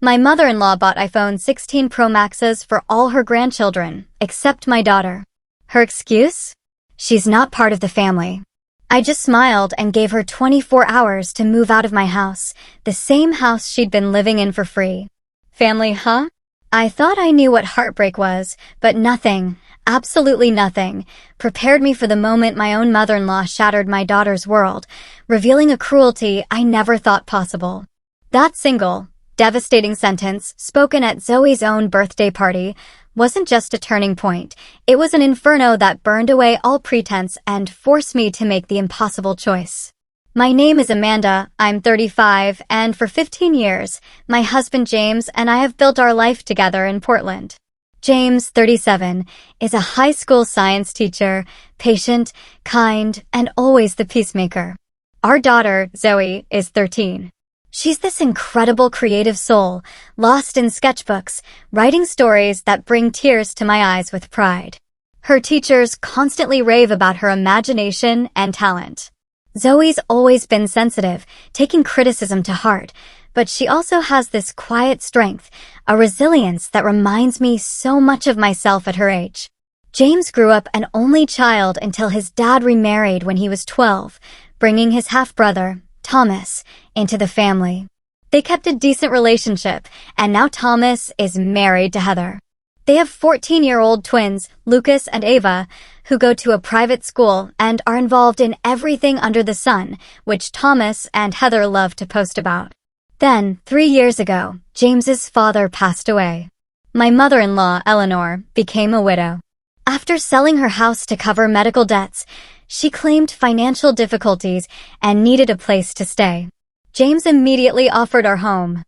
My mother-in-law bought iPhone 16 Pro Maxes for all her grandchildren, except my daughter. Her excuse? She's not part of the family. I just smiled and gave her 24 hours to move out of my house, the same house she'd been living in for free. Family, huh? I thought I knew what heartbreak was, but nothing, absolutely nothing, prepared me for the moment my own mother-in-law shattered my daughter's world, revealing a cruelty I never thought possible. That single, devastating sentence, spoken at Zoe's own birthday party, wasn't just a turning point. It was an inferno that burned away all pretense and forced me to make the impossible choice. My name is Amanda, I'm 35, and for 15 years, my husband James and I have built our life together in Portland. James, 37, is a high school science teacher, patient, kind, and always the peacemaker. Our daughter, Zoe, is 13. She's this incredible creative soul, lost in sketchbooks, writing stories that bring tears to my eyes with pride. Her teachers constantly rave about her imagination and talent. Zoe's always been sensitive, taking criticism to heart, but she also has this quiet strength, a resilience that reminds me so much of myself at her age. James grew up an only child until his dad remarried when he was 12, bringing his half-brother, Thomas, into the family. They kept a decent relationship, and now Thomas is married to Heather. They have 14-year-old twins, Lucas and Ava, who go to a private school and are involved in everything under the sun, which Thomas and Heather love to post about. Then, 3 years ago, James's father passed away. My mother-in-law, Eleanor, became a widow. After selling her house to cover medical debts, she claimed financial difficulties and needed a place to stay. James immediately offered our home.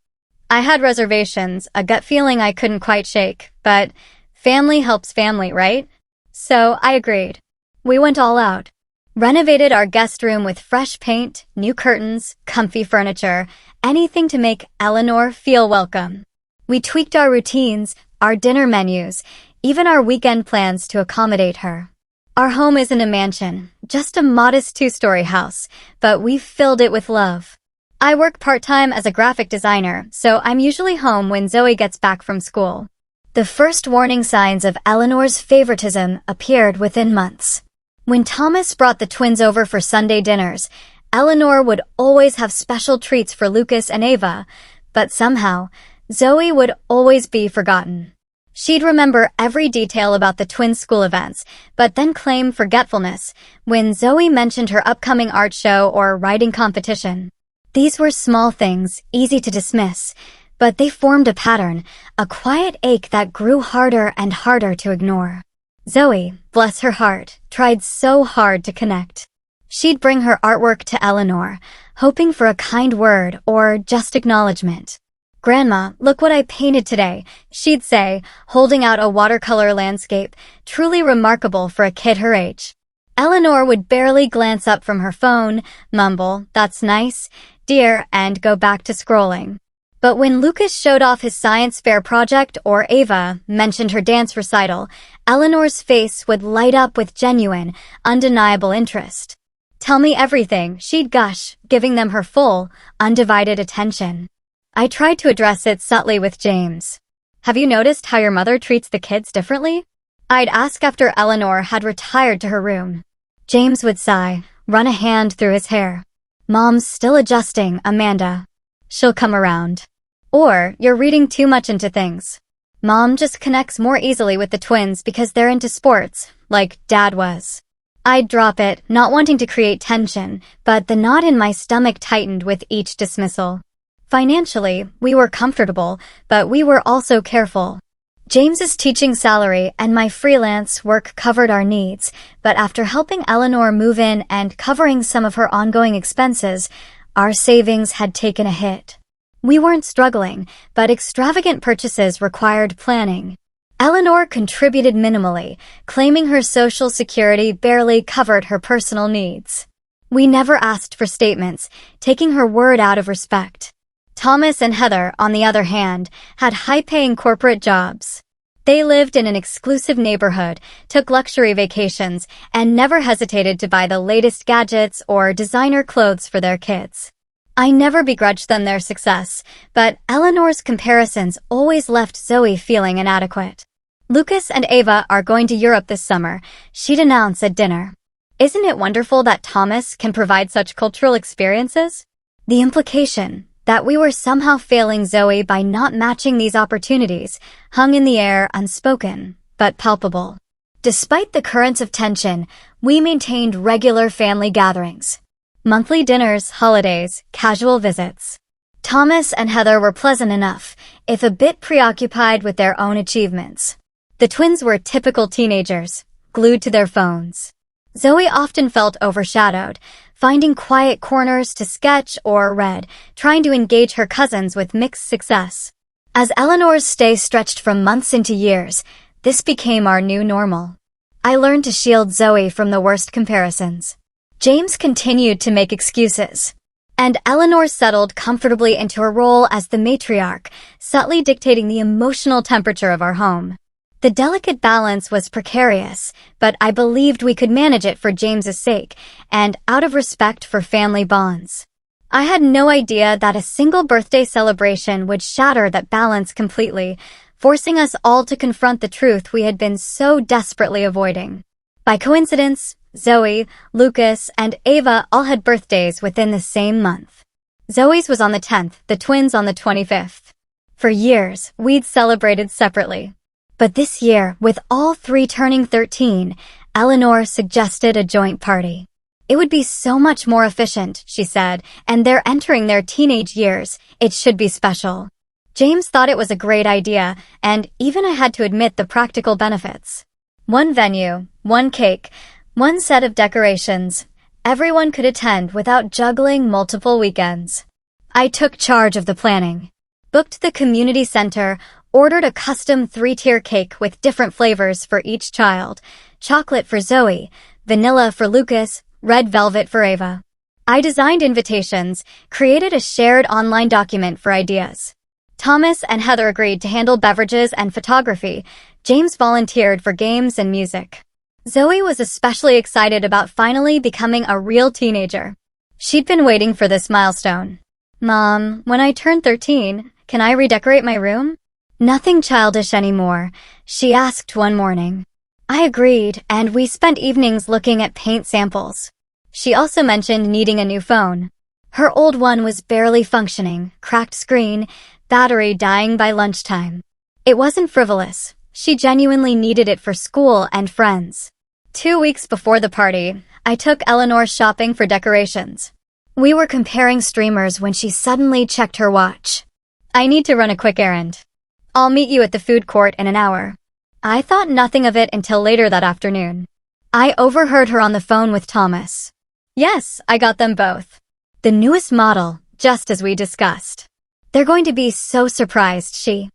I had reservations, a gut feeling I couldn't quite shake, but family helps family, right? So I agreed. We went all out. Renovated our guest room with fresh paint, new curtains, comfy furniture, anything to make Eleanor feel welcome. We tweaked our routines, our dinner menus, even our weekend plans to accommodate her. Our home isn't a mansion, just a modest 2-story house, but we've filled it with love. I work part-time as a graphic designer, so I'm usually home when Zoe gets back from school. The first warning signs of Eleanor's favoritism appeared within months. When Thomas brought the twins over for Sunday dinners, Eleanor would always have special treats for Lucas and Ava, but somehow, Zoe would always be forgotten. She'd remember every detail about the twins' school events, but then claim forgetfulness when Zoe mentioned her upcoming art show or writing competition. These were small things, easy to dismiss, but they formed a pattern, a quiet ache that grew harder and harder to ignore. Zoe, bless her heart, tried so hard to connect. She'd bring her artwork to Eleanor, hoping for a kind word or just acknowledgement. "Grandma, look what I painted today," she'd say, holding out a watercolor landscape, truly remarkable for a kid her age. Eleanor would barely glance up from her phone, mumble, "That's nice, dear," and go back to scrolling. But when Lucas showed off his science fair project or Ava mentioned her dance recital, Eleanor's face would light up with genuine, undeniable interest. "Tell me everything," she'd gush, giving them her full, undivided attention. I tried to address it subtly with James. "Have you noticed how your mother treats the kids differently?" I'd ask after Eleanor had retired to her room. James would sigh, run a hand through his hair. "Mom's still adjusting, Amanda. She'll come around." Or, "You're reading too much into things. Mom just connects more easily with the twins because they're into sports, like Dad was." I'd drop it, not wanting to create tension, but the knot in my stomach tightened with each dismissal. Financially, we were comfortable, but we were also careful. James's teaching salary and my freelance work covered our needs, but after helping Eleanor move in and covering some of her ongoing expenses, our savings had taken a hit. We weren't struggling, but extravagant purchases required planning. Eleanor contributed minimally, claiming her Social Security barely covered her personal needs. We never asked for statements, taking her word out of respect. Thomas and Heather, on the other hand, had high-paying corporate jobs. They lived in an exclusive neighborhood, took luxury vacations, and never hesitated to buy the latest gadgets or designer clothes for their kids. I never begrudged them their success, but Eleanor's comparisons always left Zoe feeling inadequate. Lucas and Ava are going to Europe this summer, she'd announce at dinner. Isn't it wonderful that Thomas can provide such cultural experiences? The implication that we were somehow failing Zoe by not matching these opportunities hung in the air, unspoken, but palpable. Despite the currents of tension, we maintained regular family gatherings. Monthly dinners, holidays, casual visits. Thomas and Heather were pleasant enough, if a bit preoccupied with their own achievements. The twins were typical teenagers, glued to their phones. Zoe often felt overshadowed, finding quiet corners to sketch or read, trying to engage her cousins with mixed success. As Eleanor's stay stretched from months into years, this became our new normal. I learned to shield Zoe from the worst comparisons. James continued to make excuses, and Eleanor settled comfortably into her role as the matriarch, subtly dictating the emotional temperature of our home. The delicate balance was precarious, but I believed we could manage it for James's sake, and out of respect for family bonds. I had no idea that a single birthday celebration would shatter that balance completely, forcing us all to confront the truth we had been so desperately avoiding. By coincidence, Zoe, Lucas, and Ava all had birthdays within the same month. Zoe's was on the 10th, the twins on the 25th. For years, we'd celebrated separately. But this year, with all three turning 13, Eleanor suggested a joint party. It would be so much more efficient, she said, and they're entering their teenage years. It should be special. James thought it was a great idea, and even I had to admit the practical benefits. One venue, one cake, one set of decorations. Everyone could attend without juggling multiple weekends. I took charge of the planning. Booked the community center, ordered a custom 3-tier cake with different flavors for each child. Chocolate for Zoe, vanilla for Lucas, red velvet for Ava. I designed invitations, created a shared online document for ideas. Thomas and Heather agreed to handle beverages and photography. James volunteered for games and music. Zoe was especially excited about finally becoming a real teenager. She'd been waiting for this milestone. Mom, when I turn 13, can I redecorate my room? Nothing childish anymore, she asked one morning. I agreed, and we spent evenings looking at paint samples. She also mentioned needing a new phone. Her old one was barely functioning, cracked screen, battery dying by lunchtime. It wasn't frivolous. She genuinely needed it for school and friends. 2 weeks before the party, I took Eleanor shopping for decorations. We were comparing streamers when she suddenly checked her watch. I need to run a quick errand. I'll meet you at the food court in an hour. I thought nothing of it until later that afternoon. I overheard her on the phone with Thomas. Yes, I got them both. The newest model, just as we discussed. They're going to be so surprised, she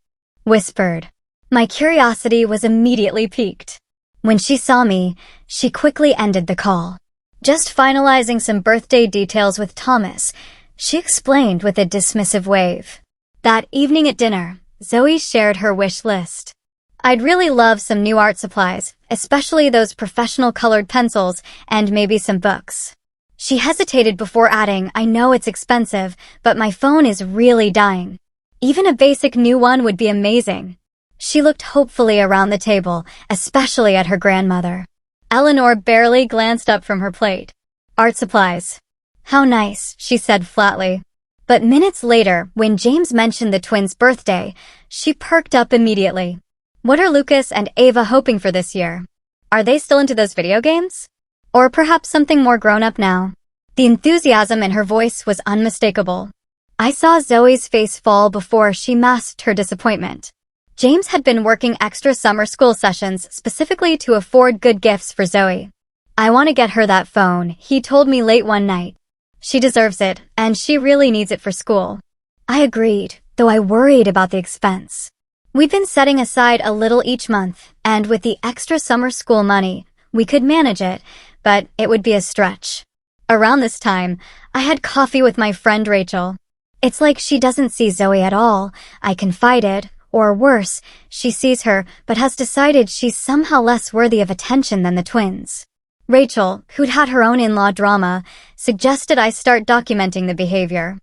whispered. My curiosity was immediately piqued. When she saw me, she quickly ended the call. Just finalizing some birthday details with Thomas, she explained with a dismissive wave. That evening at dinner, Zoe shared her wish list. I'd really love some new art supplies, especially those professional colored pencils and maybe some books. She hesitated before adding, I know it's expensive, but my phone is really dying. Even a basic new one would be amazing. She looked hopefully around the table, especially at her grandmother. Eleanor barely glanced up from her plate. Art supplies. How nice, she said flatly. But minutes later, when James mentioned the twins' birthday, she perked up immediately. What are Lucas and Ava hoping for this year? Are they still into those video games? Or perhaps something more grown-up now? The enthusiasm in her voice was unmistakable. I saw Zoe's face fall before she masked her disappointment. James had been working extra summer school sessions specifically to afford good gifts for Zoe. I want to get her that phone, he told me late one night. She deserves it, and she really needs it for school. I agreed, though I worried about the expense. We'd been setting aside a little each month, and with the extra summer school money, we could manage it, but it would be a stretch. Around this time, I had coffee with my friend Rachel. It's like she doesn't see Zoe at all, I confided, or worse, she sees her but has decided she's somehow less worthy of attention than the twins. Rachel, who'd had her own in-law drama, suggested I start documenting the behavior.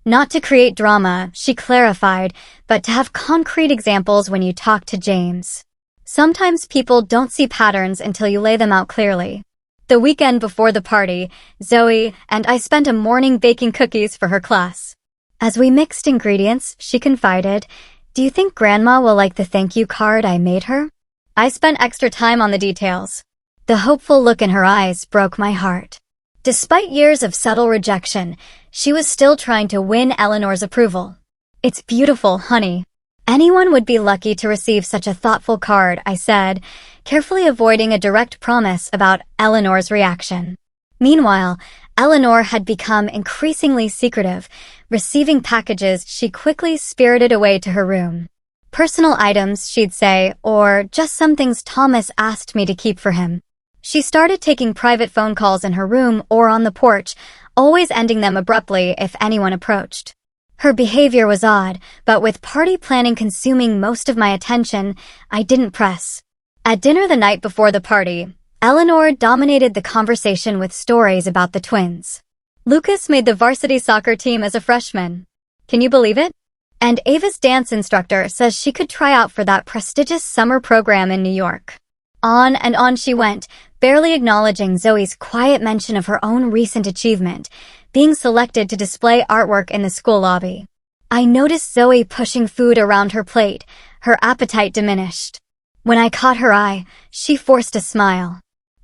Not to create drama, she clarified, but to have concrete examples when you talk to James. Sometimes people don't see patterns until you lay them out clearly. The weekend before the party, Zoe and I spent a morning baking cookies for her class. As we mixed ingredients, she confided, "Do you think Grandma will like the thank you card I made her?" I spent extra time on the details. The hopeful look in her eyes broke my heart. Despite years of subtle rejection, she was still trying to win Eleanor's approval. "It's beautiful, honey. Anyone would be lucky to receive such a thoughtful card," I said, carefully avoiding a direct promise about Eleanor's reaction. Meanwhile, Eleanor had become increasingly secretive, receiving packages she quickly spirited away to her room. Personal items, she'd say, or just some things Thomas asked me to keep for him. She started taking private phone calls in her room or on the porch, always ending them abruptly if anyone approached. Her behavior was odd, but with party planning consuming most of my attention, I didn't press. At dinner the night before the party, Eleanor dominated the conversation with stories about the twins. Lucas made the varsity soccer team as a freshman. Can you believe it? And Ava's dance instructor says she could try out for that prestigious summer program in New York. On and on she went, barely acknowledging Zoe's quiet mention of her own recent achievement, being selected to display artwork in the school lobby. I noticed Zoe pushing food around her plate, her appetite diminished. When I caught her eye, she forced a smile.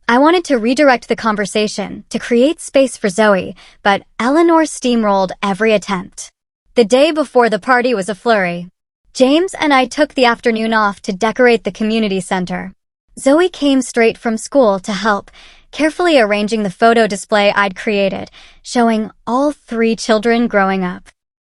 I wanted to redirect the conversation, to create space for Zoe, but Eleanor steamrolled every attempt. The day before the party was a flurry. James and I took the afternoon off to decorate the community center. Zoe came straight from school to help, carefully arranging the photo display I'd created, showing all 3 children growing up.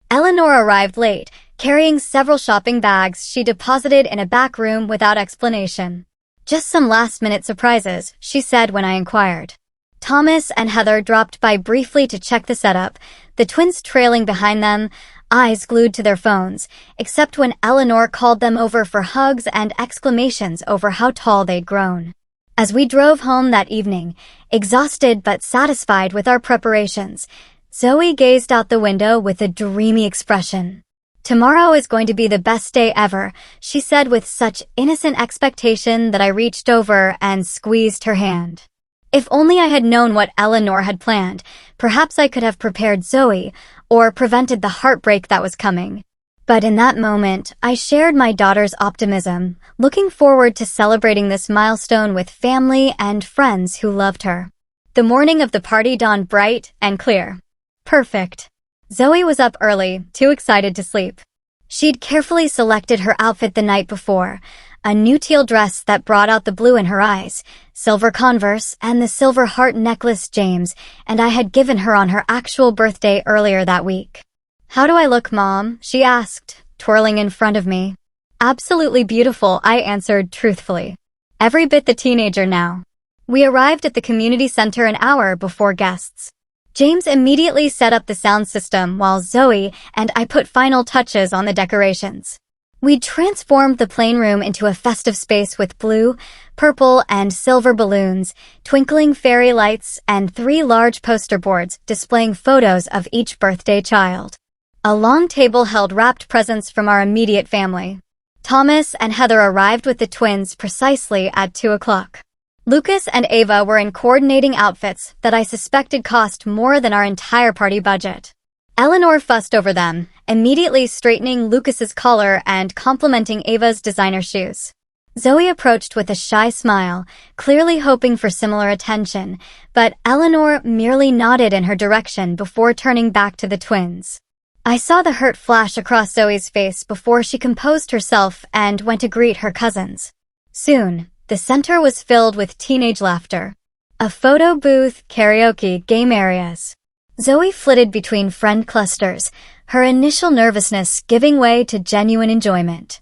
Eleanor arrived late, carrying several shopping bags she deposited in a back room without explanation. "Just some last-minute surprises," she said when I inquired. Thomas and Heather dropped by briefly to check the setup, the twins trailing behind them, eyes glued to their phones, except when Eleanor called them over for hugs and exclamations over how tall they'd grown. As we drove home that evening, exhausted but satisfied with our preparations, Zoe gazed out the window with a dreamy expression. "Tomorrow is going to be the best day ever," she said with such innocent expectation that I reached over and squeezed her hand. If only I had known what Eleanor had planned, perhaps I could have prepared Zoe or prevented the heartbreak that was coming. But in that moment, I shared my daughter's optimism, looking forward to celebrating this milestone with family and friends who loved her. The morning of the party dawned bright and clear. Perfect. Zoe was up early, too excited to sleep. She'd carefully selected her outfit the night before, a new teal dress that brought out the blue in her eyes, silver Converse, and the silver heart necklace James and I had given her on her actual birthday earlier that week. "How do I look, Mom?" she asked, twirling in front of me. "Absolutely beautiful," I answered truthfully. Every bit the teenager now. We arrived at the community center an hour before guests. James immediately set up the sound system while Zoe and I put final touches on the decorations. We'd transformed the playroom into a festive space with blue, purple, and silver balloons, twinkling fairy lights, and 3 large poster boards displaying photos of each birthday child. A long table held wrapped presents from our immediate family. Thomas and Heather arrived with the twins precisely at 2 o'clock. Lucas and Ava were in coordinating outfits that I suspected cost more than our entire party budget. Eleanor fussed over them, immediately straightening Lucas's collar and complimenting Ava's designer shoes. Zoe approached with a shy smile, clearly hoping for similar attention, but Eleanor merely nodded in her direction before turning back to the twins. I saw the hurt flash across Zoe's face before she composed herself and went to greet her cousins. Soon, the center was filled with teenage laughter. A photo booth, karaoke, game areas. Zoe flitted between friend clusters, her initial nervousness giving way to genuine enjoyment.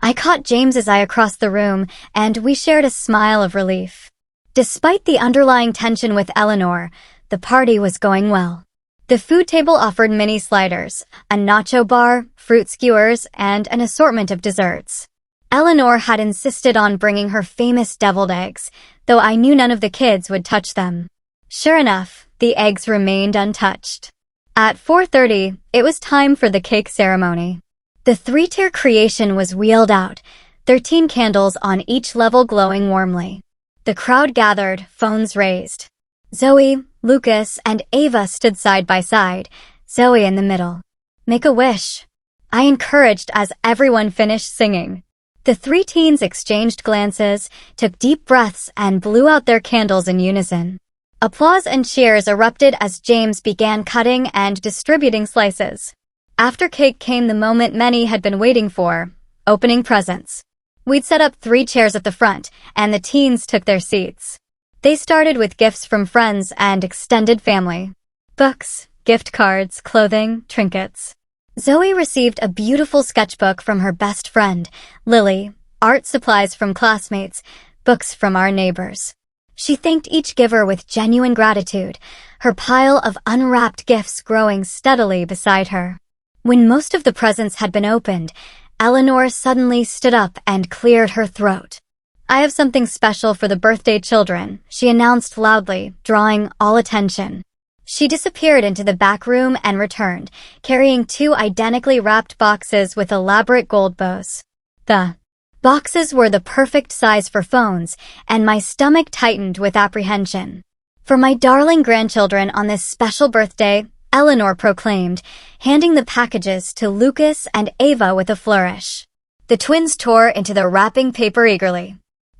I caught James's eye across the room, and we shared a smile of relief. Despite the underlying tension with Eleanor, the party was going well. The food table offered mini sliders, a nacho bar, fruit skewers, and an assortment of desserts. Eleanor had insisted on bringing her famous deviled eggs, though I knew none of the kids would touch them. Sure enough, the eggs remained untouched. At 4:30, it was time for the cake ceremony. The three-tier creation was wheeled out, 13 candles on each level glowing warmly. The crowd gathered, phones raised. Zoe, Lucas, and Ava stood side by side, Zoe in the middle. Make a wish, I encouraged as everyone finished singing. The three teens exchanged glances, took deep breaths, and blew out their candles in unison. Applause and cheers erupted as James began cutting and distributing slices. After cake came the moment many had been waiting for, opening presents. We'd set up 3 chairs at the front, and the teens took their seats. They started with gifts from friends and extended family. Books, gift cards, clothing, trinkets. Zoe received a beautiful sketchbook from her best friend, Lily, art supplies from classmates, books from our neighbors. She thanked each giver with genuine gratitude, her pile of unwrapped gifts growing steadily beside her. When most of the presents had been opened, Eleanor suddenly stood up and cleared her throat. I have something special for the birthday children, she announced loudly, drawing all attention. She disappeared into the back room and returned, carrying 2 identically wrapped boxes with elaborate gold bows. The boxes were the perfect size for phones, and my stomach tightened with apprehension. For my darling grandchildren on this special birthday, Eleanor proclaimed, handing the packages to Lucas and Ava with a flourish. The twins tore into the wrapping paper eagerly.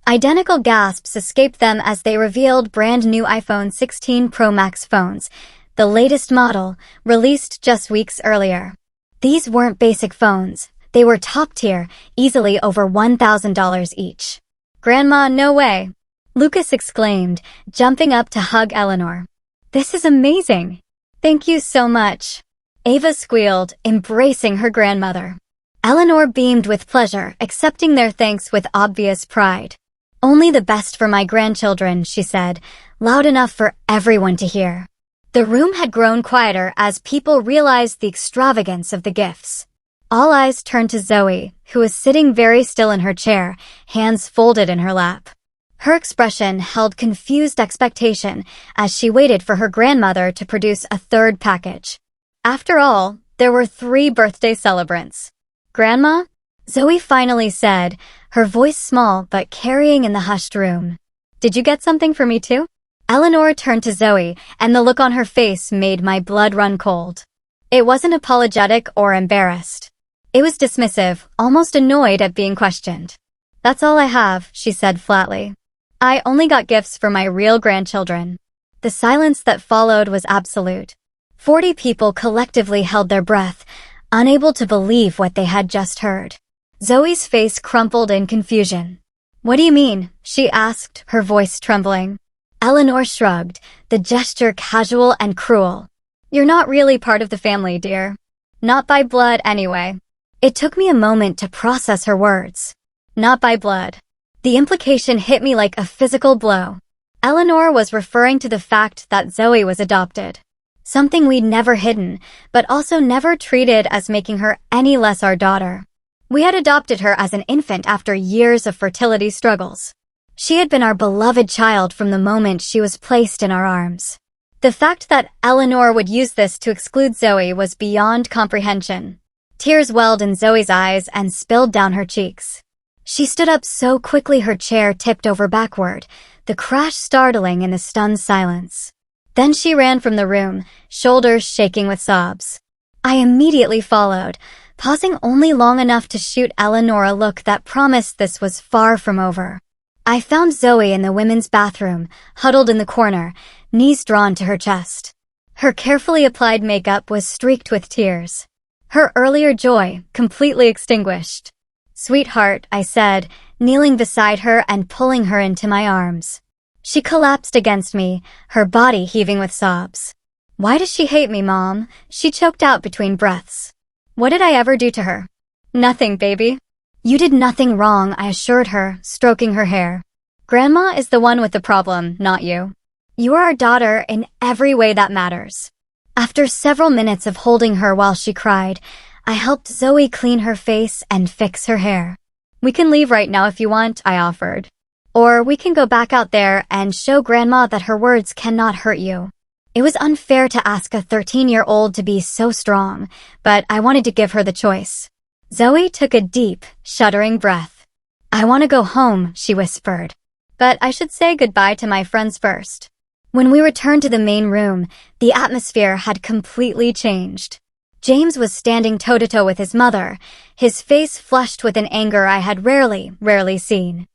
Identical gasps escaped them as they revealed brand new iPhone 16 Pro Max phones, the latest model, released just weeks earlier. These weren't basic phones. They were top-tier, easily over $1,000 each. Grandma, no way! Lucas exclaimed, jumping up to hug Eleanor. This is amazing! Thank you so much. Ava squealed, embracing her grandmother. Eleanor beamed with pleasure, accepting their thanks with obvious pride. Only the best for my grandchildren, she said, loud enough for everyone to hear. The room had grown quieter as people realized the extravagance of the gifts. All eyes turned to Zoe, who was sitting very still in her chair, hands folded in her lap. Her expression held confused expectation as she waited for her grandmother to produce a 3rd package. After all, there were 3 birthday celebrants. Grandma? Zoe finally said, her voice small but carrying in the hushed room. Did you get something for me too? Eleanor turned to Zoe, and the look on her face made my blood run cold. It wasn't apologetic or embarrassed. It was dismissive, almost annoyed at being questioned. That's all I have, she said flatly. I only got gifts for my real grandchildren. The silence that followed was absolute. 40 people collectively held their breath, unable to believe what they had just heard. Zoe's face crumpled in confusion. What do you mean? She asked, her voice trembling. Eleanor shrugged, the gesture casual and cruel. You're not really part of the family, dear. Not by blood, anyway. It took me a moment to process her words. Not by blood. The implication hit me like a physical blow. Eleanor was referring to the fact that Zoe was adopted. Something we'd never hidden, but also never treated as making her any less our daughter. We had adopted her as an infant after years of fertility struggles. She had been our beloved child from the moment she was placed in our arms. The fact that Eleanor would use this to exclude Zoe was beyond comprehension. Tears welled in Zoe's eyes and spilled down her cheeks. She stood up so quickly her chair tipped over backward, the crash startling in the stunned silence. Then she ran from the room, shoulders shaking with sobs. I immediately followed, pausing only long enough to shoot Eleanor a look that promised this was far from over. I found Zoe in the women's bathroom, huddled in the corner, knees drawn to her chest. Her carefully applied makeup was streaked with tears. Her earlier joy completely extinguished. Sweetheart, I said, kneeling beside her and pulling her into my arms. She collapsed against me, her body heaving with sobs. Why does she hate me, Mom? She choked out between breaths. What did I ever do to her? Nothing, baby. You did nothing wrong, I assured her, stroking her hair. Grandma is the one with the problem, not you. You are our daughter in every way that matters. After several minutes of holding her while she cried, I helped Zoe clean her face and fix her hair. We can leave right now if you want, I offered. Or we can go back out there and show Grandma that her words cannot hurt you. It was unfair to ask a 13-year-old to be so strong, but I wanted to give her the choice. Zoe took a deep, shuddering breath. "I want to go home," she whispered. "But I should say goodbye to my friends first." When we returned to the main room, the atmosphere had completely changed. James was standing toe-to-toe with his mother, his face flushed with an anger I had rarely seen.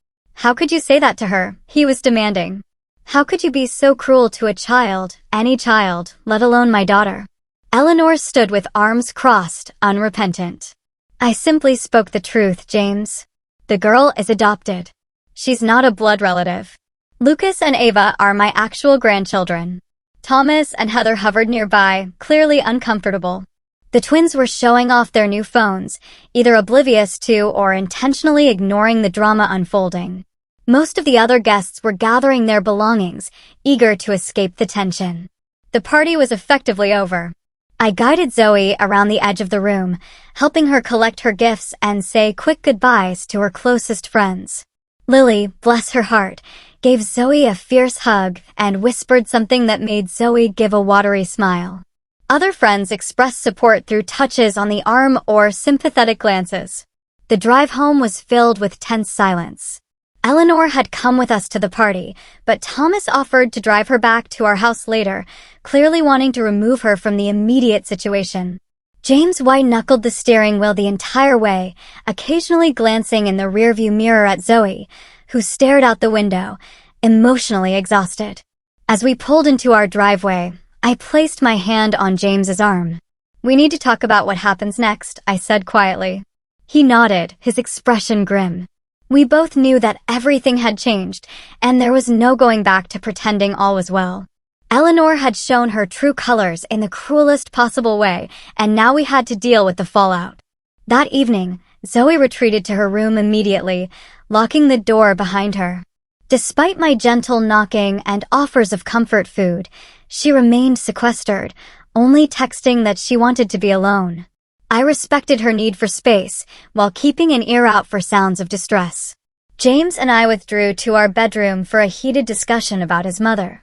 "How could you say that to her?" he was demanding. "How could you be so cruel to a child, any child, let alone my daughter?" Eleanor stood with arms crossed, unrepentant. "I simply spoke the truth, James. The girl is adopted. She's not a blood relative. Lucas and Ava are my actual grandchildren." Thomas and Heather hovered nearby, clearly uncomfortable. The twins were showing off their new phones, either oblivious to or intentionally ignoring the drama unfolding. Most of the other guests were gathering their belongings, eager to escape the tension. The party was effectively over. I guided Zoe around the edge of the room, helping her collect her gifts and say quick goodbyes to her closest friends. Lily, bless her heart, gave Zoe a fierce hug and whispered something that made Zoe give a watery smile. Other friends expressed support through touches on the arm or sympathetic glances. The drive home was filled with tense silence. Eleanor had come with us to the party, but Thomas offered to drive her back to our house later, clearly wanting to remove her from the immediate situation. James white-knuckled the steering wheel the entire way, occasionally glancing in the rearview mirror at Zoe, who stared out the window, emotionally exhausted. As we pulled into our driveway, I placed my hand on James's arm. "We need to talk about what happens next," I said quietly. He nodded, his expression grim. We both knew that everything had changed, and there was no going back to pretending all was well. Eleanor had shown her true colors in the cruelest possible way, and now we had to deal with the fallout. That evening, Zoe retreated to her room immediately, locking the door behind her. Despite my gentle knocking and offers of comfort food, she remained sequestered, only texting that she wanted to be alone. I respected her need for space, while keeping an ear out for sounds of distress. James and I withdrew to our bedroom for a heated discussion about his mother.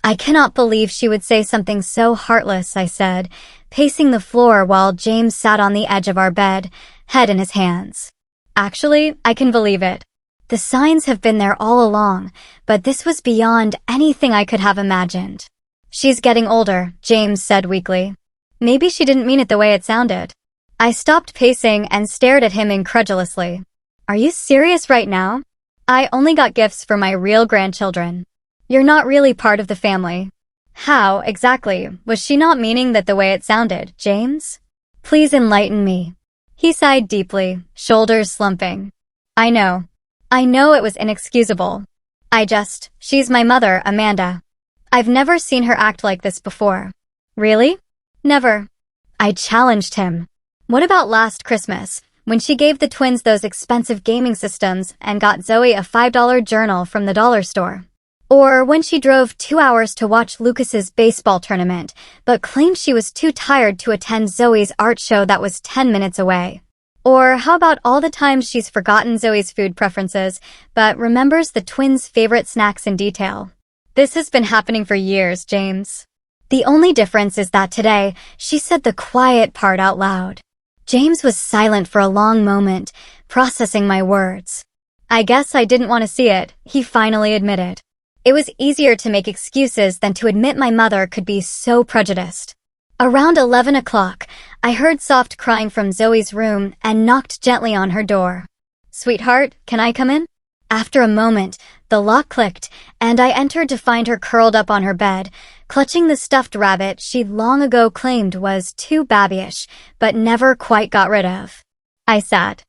"I cannot believe she would say something so heartless," I said, pacing the floor while James sat on the edge of our bed, head in his hands. "Actually, I can believe it. The signs have been there all along, but this was beyond anything I could have imagined." "She's getting older," James said weakly. "Maybe she didn't mean it the way it sounded." I stopped pacing and stared at him incredulously. "Are you serious right now? I only got gifts for my real grandchildren. You're not really part of the family." "How, exactly, was she not meaning that the way it sounded, James? Please enlighten me." He sighed deeply, shoulders slumping. I know it was inexcusable. She's my mother, Amanda. I've never seen her act like this before." "Really?" "Never." I challenged him. "What about last Christmas, when she gave the twins those expensive gaming systems and got Zoe a $5 journal from the dollar store? Or when she drove 2 hours to watch Lucas's baseball tournament, but claimed she was too tired to attend Zoe's art show that was 10 minutes away? Or how about all the times she's forgotten Zoe's food preferences, but remembers the twins' favorite snacks in detail? This has been happening for years, James. The only difference is that today, she said the quiet part out loud." James was silent for a long moment, processing my words. "I guess I didn't want to see it," he finally admitted. It was easier to make excuses than to admit my mother could be so prejudiced. Around 11 o'clock, I heard soft crying from Zoe's room and knocked gently on her door. "Sweetheart, can I come in?" After a moment, the lock clicked, and I entered to find her curled up on her bed, clutching the stuffed rabbit she'd long ago claimed was too babyish, but never quite got rid of. I sat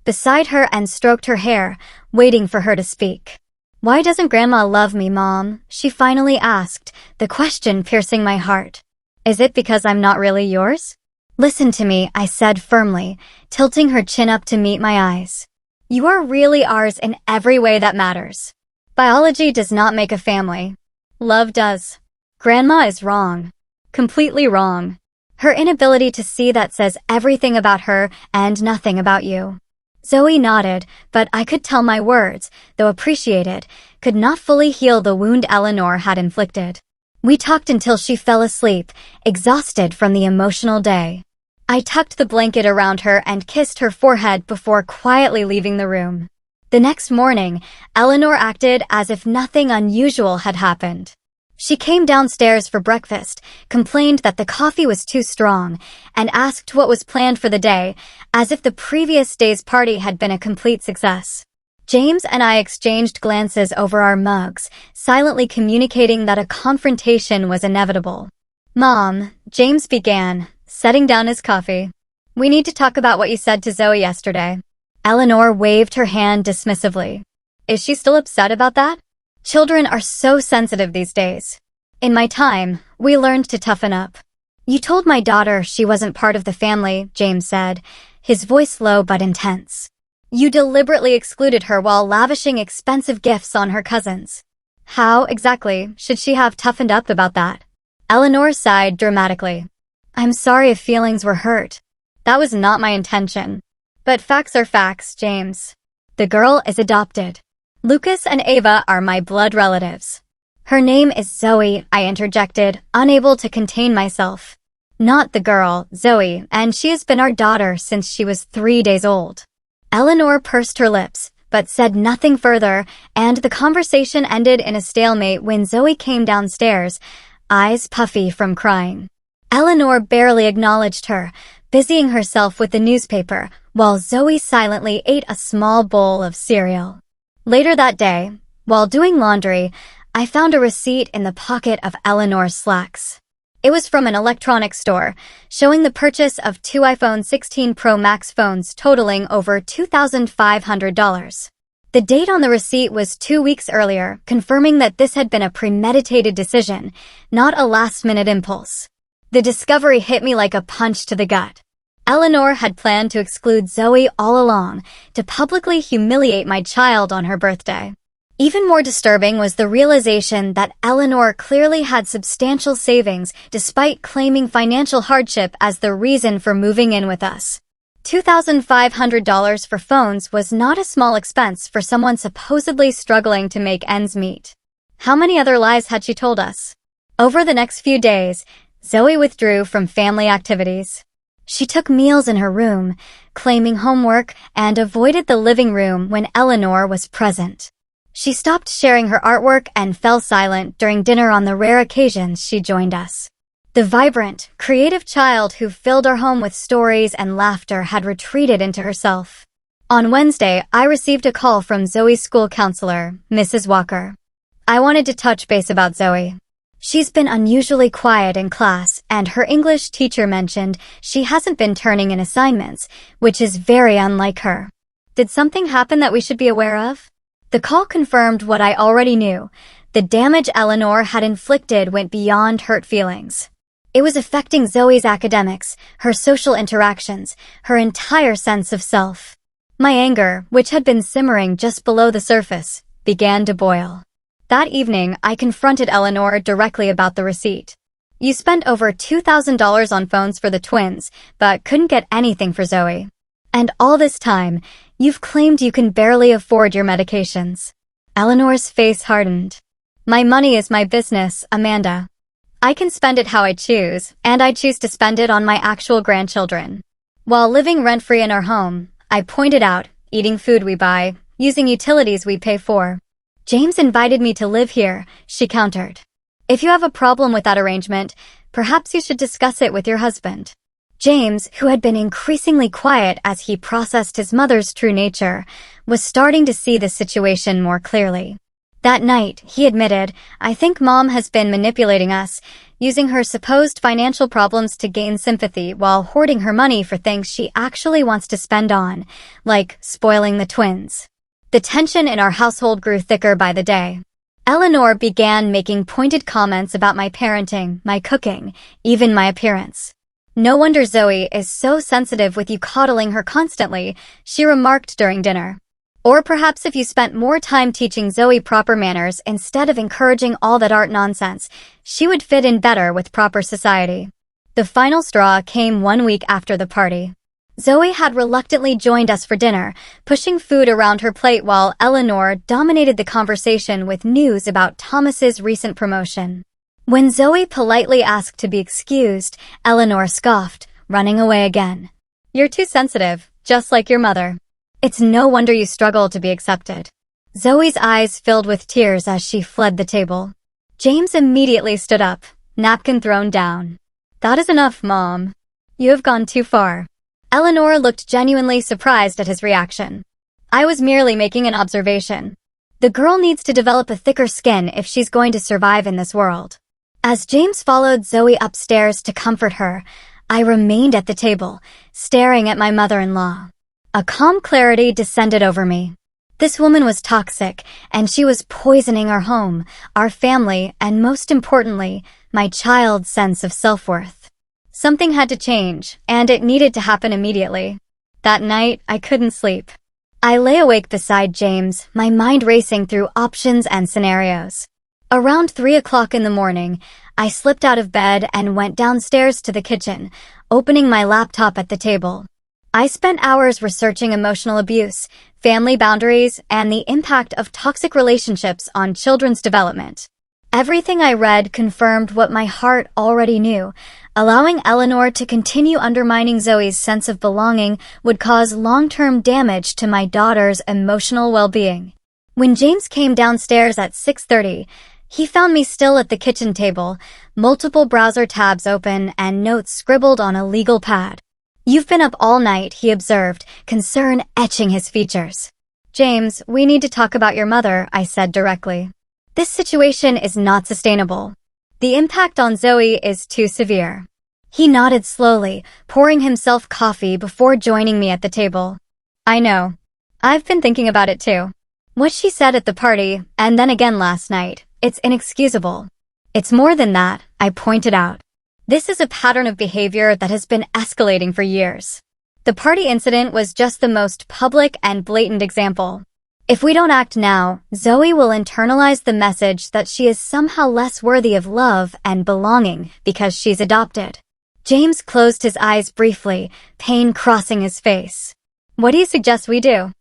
beside her and stroked her hair, waiting for her to speak. "Why doesn't Grandma love me, Mom?" she finally asked, the question piercing my heart. "Is it because I'm not really yours?" "Listen to me," I said firmly, tilting her chin up to meet my eyes. "You are really ours in every way that matters. Biology does not make a family. Love does. Grandma is wrong. Completely wrong. Her inability to see that says everything about her and nothing about you." Zoe nodded, but I could tell my words, though appreciated, could not fully heal the wound Eleanor had inflicted. We talked until she fell asleep, exhausted from the emotional day. I tucked the blanket around her and kissed her forehead before quietly leaving the room. The next morning, Eleanor acted as if nothing unusual had happened. She came downstairs for breakfast, complained that the coffee was too strong, and asked what was planned for the day, as if the previous day's party had been a complete success. James and I exchanged glances over our mugs, silently communicating that a confrontation was inevitable. "Mom," James began, setting down his coffee. "We need to talk about what you said to Zoe yesterday." Eleanor waved her hand dismissively. "Is she still upset about that?" Children are so sensitive these days. "In my time, we learned to toughen up." "You told my daughter she wasn't part of the family," James said, his voice low but intense. "You deliberately excluded her while lavishing expensive gifts on her cousins. How, exactly, should she have toughened up about that?" Eleanor sighed dramatically. "I'm sorry if feelings were hurt. That was not my intention. But facts are facts, James. The girl is adopted. Lucas and Ava are my blood relatives." "Her name is Zoe," I interjected, unable to contain myself. "Not the girl, Zoe, and she has been our daughter since she was 3 days old." Eleanor pursed her lips, but said nothing further, and the conversation ended in a stalemate when Zoe came downstairs, eyes puffy from crying. Eleanor barely acknowledged her, busying herself with the newspaper, while Zoe silently ate a small bowl of cereal. Later that day, while doing laundry, I found a receipt in the pocket of Eleanor's slacks. It was from an electronics store, showing the purchase of 2 iPhone 16 Pro Max phones totaling over $2,500. The date on the receipt was 2 weeks earlier, confirming that this had been a premeditated decision, not a last-minute impulse. The discovery hit me like a punch to the gut. Eleanor had planned to exclude Zoe all along, to publicly humiliate my child on her birthday. Even more disturbing was the realization that Eleanor clearly had substantial savings despite claiming financial hardship as the reason for moving in with us. $2,500 for phones was not a small expense for someone supposedly struggling to make ends meet. How many other lies had she told us? Over the next few days, Zoe withdrew from family activities. She took meals in her room, claiming homework, and avoided the living room when Eleanor was present. She stopped sharing her artwork and fell silent during dinner on the rare occasions she joined us. The vibrant, creative child who filled our home with stories and laughter had retreated into herself. On Wednesday, I received a call from Zoe's school counselor, Mrs. Walker. I wanted to touch base about Zoe. She's been unusually quiet in class, and her English teacher mentioned she hasn't been turning in assignments, which is very unlike her. Did something happen that we should be aware of? The call confirmed what I already knew. The damage Eleanor had inflicted went beyond hurt feelings. It was affecting Zoe's academics, her social interactions, her entire sense of self. My anger, which had been simmering just below the surface, began to boil. That evening, I confronted Eleanor directly about the receipt. "You spent over $2,000 on phones for the twins, but couldn't get anything for Zoe. And all this time, you've claimed you can barely afford your medications." Eleanor's face hardened. "My money is my business, Amanda. I can spend it how I choose, and I choose to spend it on my actual grandchildren. While living rent-free in our home," I pointed out, "eating food we buy, using utilities we pay for. James invited me to live here," she countered. "If you have a problem with that arrangement, perhaps you should discuss it with your husband." James, who had been increasingly quiet as he processed his mother's true nature, was starting to see the situation more clearly. That night, he admitted, "I think Mom has been manipulating us, using her supposed financial problems to gain sympathy while hoarding her money for things she actually wants to spend on, like spoiling the twins." The tension in our household grew thicker by the day. Eleanor began making pointed comments about my parenting, my cooking, even my appearance. "No wonder Zoe is so sensitive with you coddling her constantly," she remarked during dinner. "Or perhaps if you spent more time teaching Zoe proper manners instead of encouraging all that art nonsense, she would fit in better with proper society." The final straw came 1 week after the party. Zoe had reluctantly joined us for dinner, pushing food around her plate while Eleanor dominated the conversation with news about Thomas's recent promotion. When Zoe politely asked to be excused, Eleanor scoffed, running away again. You're too sensitive, just like your mother. It's no wonder you struggle to be accepted. Zoe's eyes filled with tears as she fled the table. James immediately stood up, napkin thrown down. That is enough, Mom. You have gone too far. Eleanor looked genuinely surprised at his reaction. I was merely making an observation. The girl needs to develop a thicker skin if she's going to survive in this world. As James followed Zoe upstairs to comfort her, I remained at the table, staring at my mother-in-law. A calm clarity descended over me. This woman was toxic, and she was poisoning our home, our family, and most importantly, my child's sense of self-worth. Something had to change, and it needed to happen immediately. That night, I couldn't sleep. I lay awake beside James, my mind racing through options and scenarios. Around 3 o'clock in the morning, I slipped out of bed and went downstairs to the kitchen, opening my laptop at the table. I spent hours researching emotional abuse, family boundaries, and the impact of toxic relationships on children's development. Everything I read confirmed what my heart already knew. Allowing Eleanor to continue undermining Zoe's sense of belonging would cause long-term damage to my daughter's emotional well-being. When James came downstairs at 6:30, he found me still at the kitchen table, multiple browser tabs open and notes scribbled on a legal pad. You've been up all night, he observed, concern etching his features. James, we need to talk about your mother, I said directly. This situation is not sustainable. The impact on Zoe is too severe. He nodded slowly, pouring himself coffee before joining me at the table. I know. I've been thinking about it too. What she said at the party, and then again last night, it's inexcusable. It's more than that, I pointed out. This is a pattern of behavior that has been escalating for years. The party incident was just the most public and blatant example. If we don't act now, Zoe will internalize the message that she is somehow less worthy of love and belonging because she's adopted. James closed his eyes briefly, pain crossing his face. What do you suggest we do?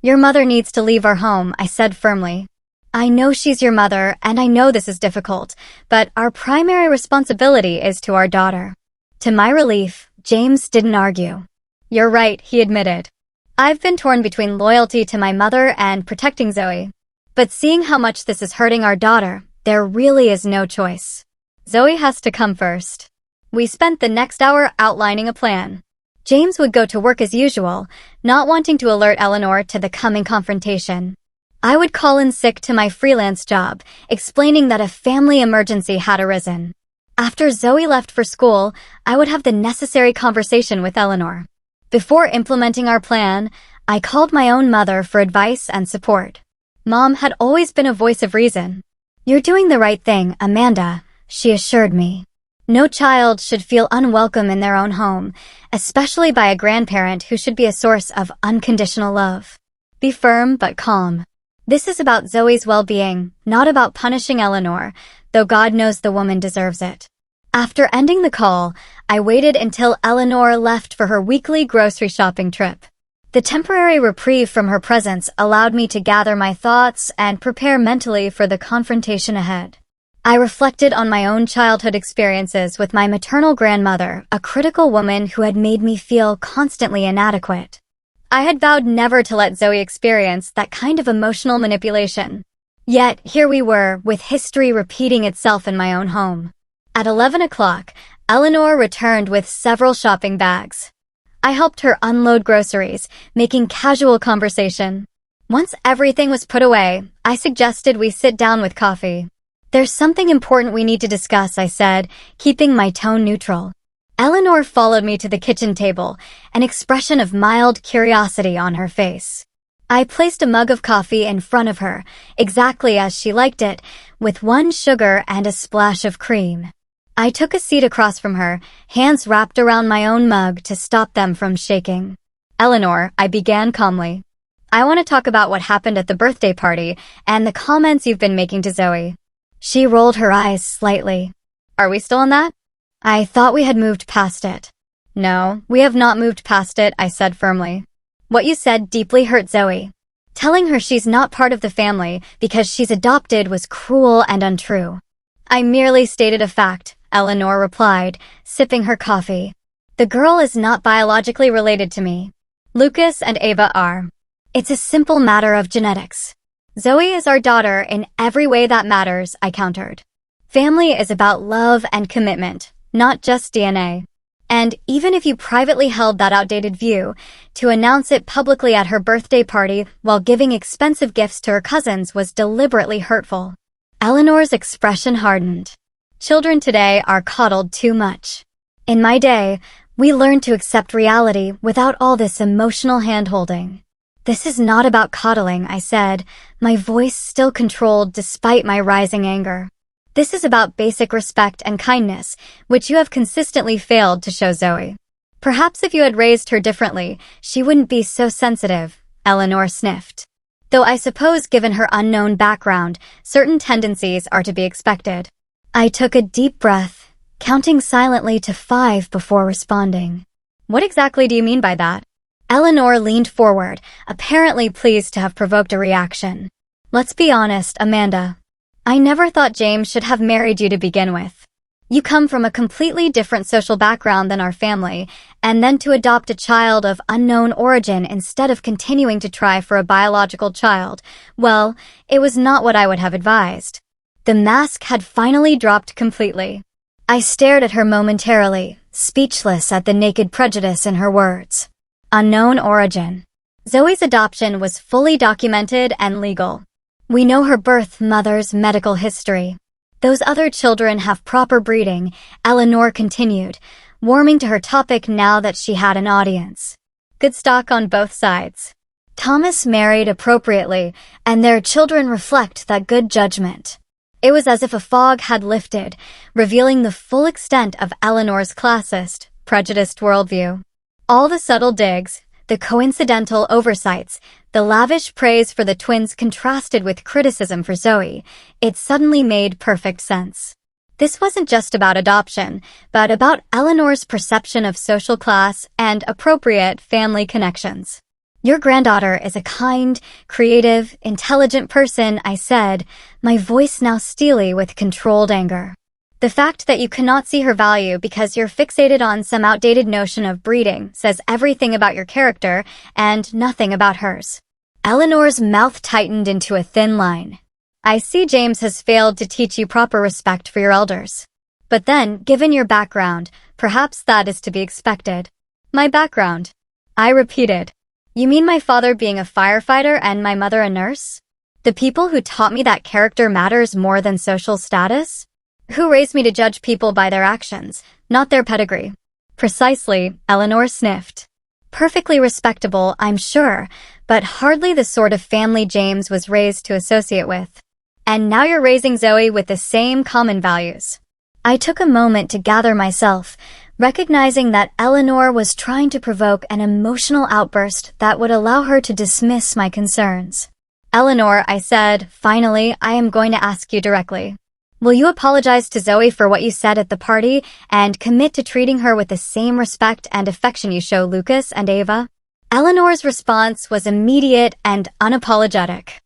Your mother needs to leave our home, I said firmly. I know she's your mother, and I know this is difficult, but our primary responsibility is to our daughter. To my relief, James didn't argue. You're right, he admitted. I've been torn between loyalty to my mother and protecting Zoe. But seeing how much this is hurting our daughter, there really is no choice. Zoe has to come first. We spent the next hour outlining a plan. James would go to work as usual, not wanting to alert Eleanor to the coming confrontation. I would call in sick to my freelance job, explaining that a family emergency had arisen. After Zoe left for school, I would have the necessary conversation with Eleanor. Before implementing our plan, I called my own mother for advice and support. Mom had always been a voice of reason. You're doing the right thing, Amanda, she assured me. No child should feel unwelcome in their own home, especially by a grandparent who should be a source of unconditional love. Be firm but calm. This is about Zoe's well-being, not about punishing Eleanor, though God knows the woman deserves it. After ending the call, I waited until Eleanor left for her weekly grocery shopping trip. The temporary reprieve from her presence allowed me to gather my thoughts and prepare mentally for the confrontation ahead. I reflected on my own childhood experiences with my maternal grandmother, a critical woman who had made me feel constantly inadequate. I had vowed never to let Zoe experience that kind of emotional manipulation. Yet, here we were, with history repeating itself in my own home. At 11 o'clock, Eleanor returned with several shopping bags. I helped her unload groceries, making casual conversation. Once everything was put away, I suggested we sit down with coffee. There's something important we need to discuss, I said, keeping my tone neutral. Eleanor followed me to the kitchen table, an expression of mild curiosity on her face. I placed a mug of coffee in front of her, exactly as she liked it, with 1 sugar and a splash of cream. I took a seat across from her, hands wrapped around my own mug to stop them from shaking. Eleanor, I began calmly. I want to talk about what happened at the birthday party and the comments you've been making to Zoe. She rolled her eyes slightly. Are we still on that? I thought we had moved past it. No, we have not moved past it, I said firmly. What you said deeply hurt Zoe. Telling her she's not part of the family because she's adopted was cruel and untrue. I merely stated a fact, Eleanor replied, sipping her coffee. The girl is not biologically related to me. Lucas and Ava are. It's a simple matter of genetics. Zoe is our daughter in every way that matters, I countered. Family is about love and commitment, not just DNA. And even if you privately held that outdated view, to announce it publicly at her birthday party while giving expensive gifts to her cousins was deliberately hurtful. Eleanor's expression hardened. Children today are coddled too much. In my day, we learned to accept reality without all this emotional hand-holding. This is not about coddling, I said, my voice still controlled despite my rising anger. This is about basic respect and kindness, which you have consistently failed to show Zoe. Perhaps if you had raised her differently, she wouldn't be so sensitive, Eleanor sniffed. Though I suppose given her unknown background, certain tendencies are to be expected. I took a deep breath, counting silently to 5 before responding. What exactly do you mean by that? Eleanor leaned forward, apparently pleased to have provoked a reaction. Let's be honest, Amanda. I never thought James should have married you to begin with. You come from a completely different social background than our family, and then to adopt a child of unknown origin instead of continuing to try for a biological child, well, it was not what I would have advised. The mask had finally dropped completely. I stared at her momentarily, speechless at the naked prejudice in her words. Unknown origin. Zoe's adoption was fully documented and legal. We know her birth mother's medical history. Those other children have proper breeding, Eleanor continued, warming to her topic now that she had an audience. Good stock on both sides. Thomas married appropriately, and their children reflect that good judgment. It was as if a fog had lifted, revealing the full extent of Eleanor's classist, prejudiced worldview. All the subtle digs, the coincidental oversights, the lavish praise for the twins contrasted with criticism for Zoe, it suddenly made perfect sense. This wasn't just about adoption, but about Eleanor's perception of social class and appropriate family connections. Your granddaughter is a kind, creative, intelligent person, I said, my voice now steely with controlled anger. The fact that you cannot see her value because you're fixated on some outdated notion of breeding says everything about your character and nothing about hers. Eleanor's mouth tightened into a thin line. I see James has failed to teach you proper respect for your elders. But then, given your background, perhaps that is to be expected. My background? I repeated. You mean my father being a firefighter and my mother a nurse? The people who taught me that character matters more than social status? Who raised me to judge people by their actions, not their pedigree? Precisely, Eleanor sniffed. Perfectly respectable, I'm sure, but hardly the sort of family James was raised to associate with. And now you're raising Zoe with the same common values. I took a moment to gather myself, recognizing that Eleanor was trying to provoke an emotional outburst that would allow her to dismiss my concerns. Eleanor, I said, finally, I am going to ask you directly. Will you apologize to Zoe for what you said at the party and commit to treating her with the same respect and affection you show Lucas and Ava? Eleanor's response was immediate and unapologetic.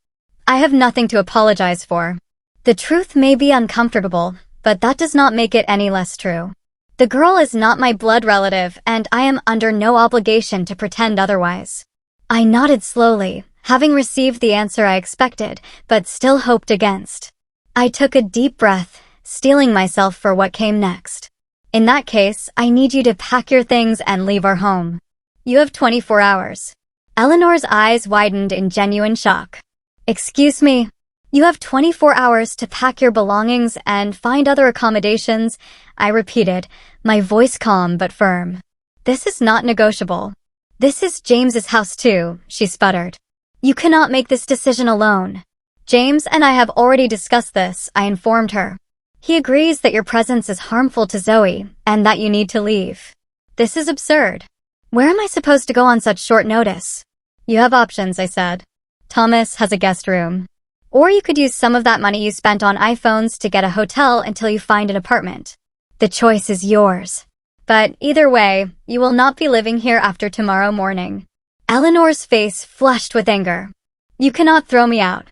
I have nothing to apologize for. The truth may be uncomfortable, but that does not make it any less true. The girl is not my blood relative, and I am under no obligation to pretend otherwise. I nodded slowly, having received the answer I expected, but still hoped against. I took a deep breath, steeling myself for what came next. In that case, I need you to pack your things and leave our home. You have 24 hours. Eleanor's eyes widened in genuine shock. Excuse me? You have 24 hours to pack your belongings and find other accommodations, I repeated, my voice calm but firm. This is not negotiable. This is James's house too, she sputtered. You cannot make this decision alone. James and I have already discussed this, I informed her. He agrees that your presence is harmful to Zoe and that you need to leave. This is absurd. Where am I supposed to go on such short notice? You have options, I said. Thomas has a guest room. Or you could use some of that money you spent on iPhones to get a hotel until you find an apartment. The choice is yours. But either way, you will not be living here after tomorrow morning. Eleanor's face flushed with anger. You cannot throw me out.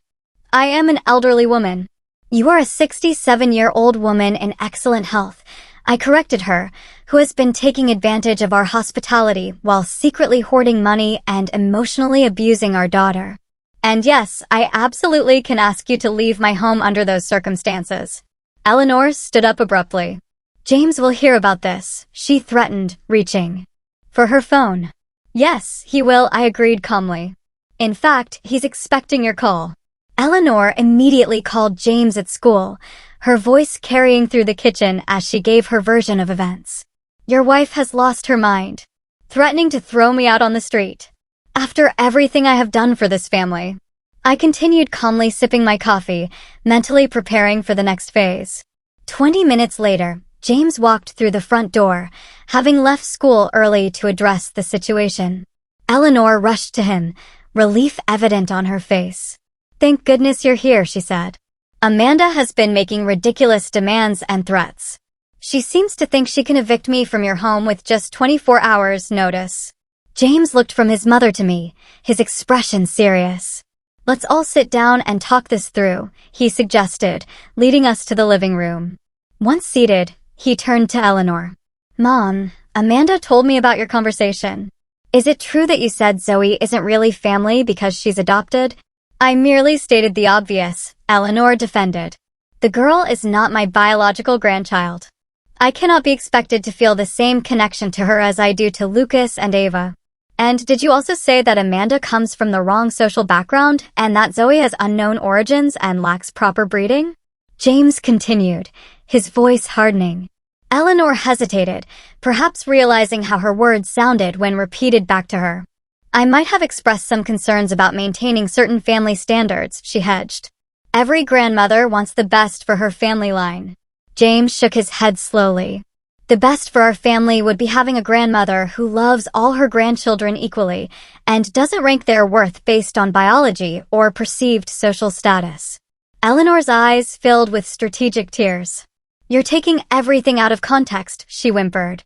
I am an elderly woman. You are a 67-year-old woman in excellent health, I corrected her, who has been taking advantage of our hospitality while secretly hoarding money and emotionally abusing our daughter. And yes, I absolutely can ask you to leave my home under those circumstances. Eleanor stood up abruptly. James will hear about this, she threatened, reaching for her phone. Yes, he will, I agreed calmly. In fact, he's expecting your call. Eleanor immediately called James at school, her voice carrying through the kitchen as she gave her version of events. Your wife has lost her mind, threatening to throw me out on the street. After everything I have done for this family. I continued calmly sipping my coffee, mentally preparing for the next phase. 20 minutes later, James walked through the front door, having left school early to address the situation. Eleanor rushed to him, relief evident on her face. Thank goodness you're here, she said. Amanda has been making ridiculous demands and threats. She seems to think she can evict me from your home with just 24 hours notice. James looked from his mother to me, his expression serious. Let's all sit down and talk this through, he suggested, leading us to the living room. Once seated, he turned to Eleanor. Mom, Amanda told me about your conversation. Is it true that you said Zoe isn't really family because she's adopted? I merely stated the obvious, Eleanor defended. The girl is not my biological grandchild. I cannot be expected to feel the same connection to her as I do to Lucas and Ava. And did you also say that Amanda comes from the wrong social background and that Zoe has unknown origins and lacks proper breeding? James continued, his voice hardening. Eleanor hesitated, perhaps realizing how her words sounded when repeated back to her. I might have expressed some concerns about maintaining certain family standards, she hedged. Every grandmother wants the best for her family line. James shook his head slowly. The best for our family would be having a grandmother who loves all her grandchildren equally and doesn't rank their worth based on biology or perceived social status. Eleanor's eyes filled with strategic tears. You're taking everything out of context, she whimpered.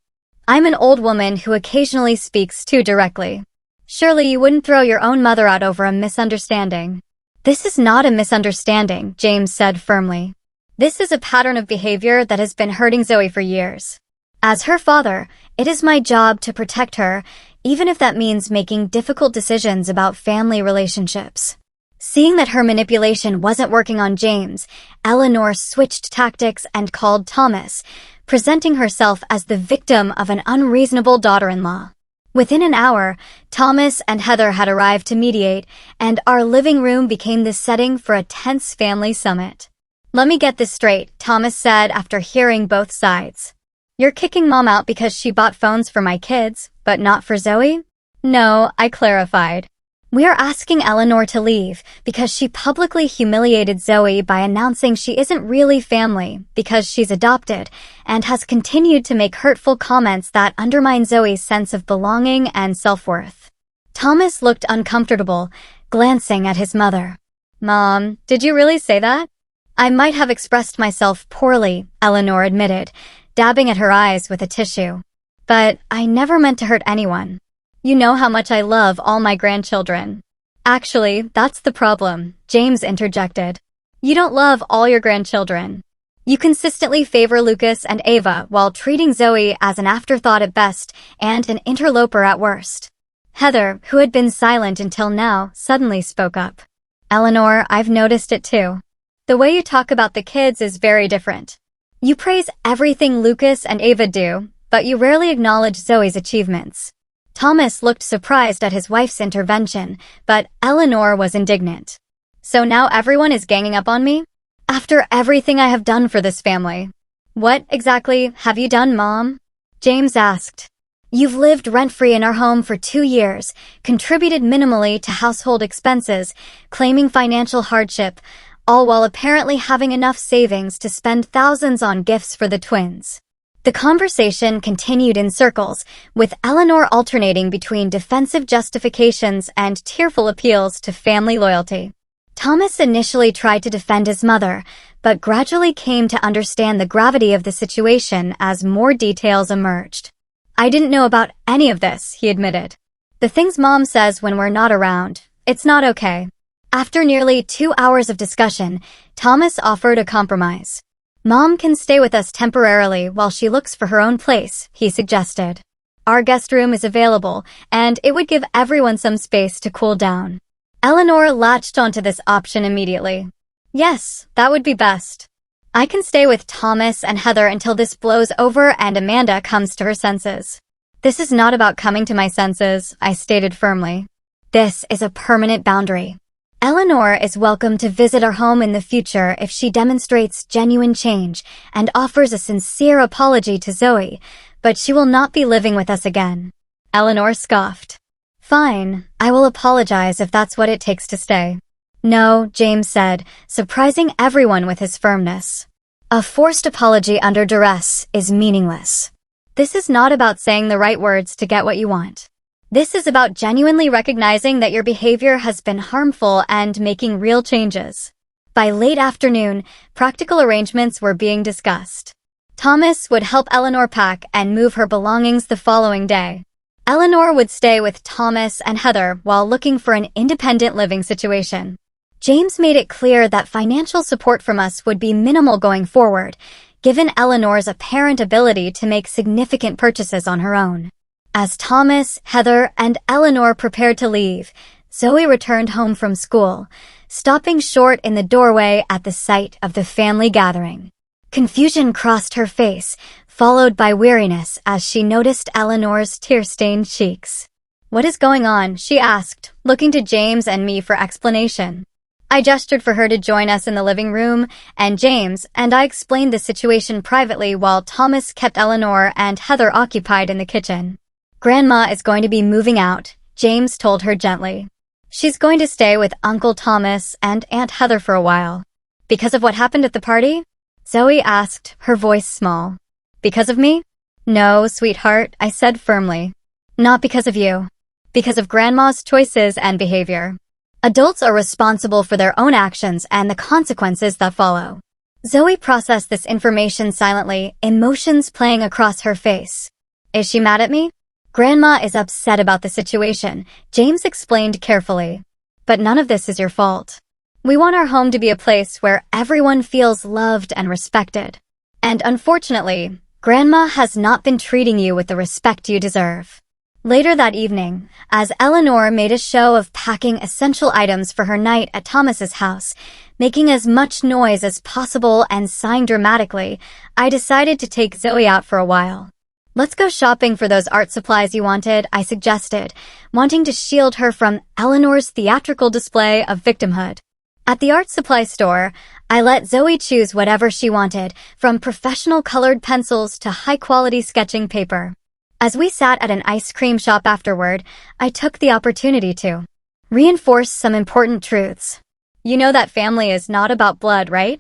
I'm an old woman who occasionally speaks too directly. Surely you wouldn't throw your own mother out over a misunderstanding. This is not a misunderstanding, James said firmly. This is a pattern of behavior that has been hurting Zoe for years. As her father, it is my job to protect her, even if that means making difficult decisions about family relationships. Seeing that her manipulation wasn't working on James, Eleanor switched tactics and called Thomas, presenting herself as the victim of an unreasonable daughter-in-law. Within an hour, Thomas and Heather had arrived to mediate, and our living room became the setting for a tense family summit. Let me get this straight, Thomas said after hearing both sides. You're kicking Mom out because she bought phones for my kids, but not for Zoe? No, I clarified. We are asking Eleanor to leave because she publicly humiliated Zoe by announcing she isn't really family because she's adopted and has continued to make hurtful comments that undermine Zoe's sense of belonging and self-worth. Thomas looked uncomfortable, glancing at his mother. Mom, did you really say that? I might have expressed myself poorly, Eleanor admitted, dabbing at her eyes with a tissue. But I never meant to hurt anyone. You know how much I love all my grandchildren. Actually, that's the problem, James interjected. You don't love all your grandchildren. You consistently favor Lucas and Ava while treating Zoe as an afterthought at best and an interloper at worst. Heather, who had been silent until now, suddenly spoke up. Eleanor, I've noticed it too. The way you talk about the kids is very different. You praise everything Lucas and Ava do, but you rarely acknowledge Zoe's achievements. Thomas looked surprised at his wife's intervention, but Eleanor was indignant. So now everyone is ganging up on me? After everything I have done for this family. What, exactly, have you done, Mom? James asked. You've lived rent-free in our home for 2 years, contributed minimally to household expenses, claiming financial hardship, all while apparently having enough savings to spend thousands on gifts for the twins. The conversation continued in circles, with Eleanor alternating between defensive justifications and tearful appeals to family loyalty. Thomas initially tried to defend his mother, but gradually came to understand the gravity of the situation as more details emerged. I didn't know about any of this, he admitted. The things Mom says when we're not around, it's not okay. After nearly 2 hours of discussion, Thomas offered a compromise. Mom can stay with us temporarily while she looks for her own place, he suggested. Our guest room is available, and it would give everyone some space to cool down. Eleanor latched onto this option immediately. Yes, that would be best. I can stay with Thomas and Heather until this blows over and Amanda comes to her senses. This is not about coming to my senses, I stated firmly. This is a permanent boundary. Eleanor is welcome to visit our home in the future if she demonstrates genuine change and offers a sincere apology to Zoe, but she will not be living with us again. Eleanor scoffed. Fine, I will apologize if that's what it takes to stay. No, James said, surprising everyone with his firmness. A forced apology under duress is meaningless. This is not about saying the right words to get what you want. This is about genuinely recognizing that your behavior has been harmful and making real changes. By late afternoon, practical arrangements were being discussed. Thomas would help Eleanor pack and move her belongings the following day. Eleanor would stay with Thomas and Heather while looking for an independent living situation. James made it clear that financial support from us would be minimal going forward, given Eleanor's apparent ability to make significant purchases on her own. As Thomas, Heather, and Eleanor prepared to leave, Zoe returned home from school, stopping short in the doorway at the sight of the family gathering. Confusion crossed her face, followed by weariness as she noticed Eleanor's tear-stained cheeks. What is going on? She asked, looking to James and me for explanation. I gestured for her to join us in the living room, and James and I explained the situation privately while Thomas kept Eleanor and Heather occupied in the kitchen. Grandma is going to be moving out, James told her gently. She's going to stay with Uncle Thomas and Aunt Heather for a while. Because of what happened at the party? Zoe asked, her voice small. Because of me? No, sweetheart, I said firmly. Not because of you. Because of Grandma's choices and behavior. Adults are responsible for their own actions and the consequences that follow. Zoe processed this information silently, emotions playing across her face. Is she mad at me? Grandma is upset about the situation, James explained carefully. But none of this is your fault. We want our home to be a place where everyone feels loved and respected. And unfortunately, Grandma has not been treating you with the respect you deserve. Later that evening, as Eleanor made a show of packing essential items for her night at Thomas's house, making as much noise as possible and sighing dramatically, I decided to take Zoe out for a while. Let's go shopping for those art supplies you wanted, I suggested, wanting to shield her from Eleanor's theatrical display of victimhood. At the art supply store, I let Zoe choose whatever she wanted, from professional colored pencils to high-quality sketching paper. As we sat at an ice cream shop afterward, I took the opportunity to reinforce some important truths. You know that family is not about blood, right?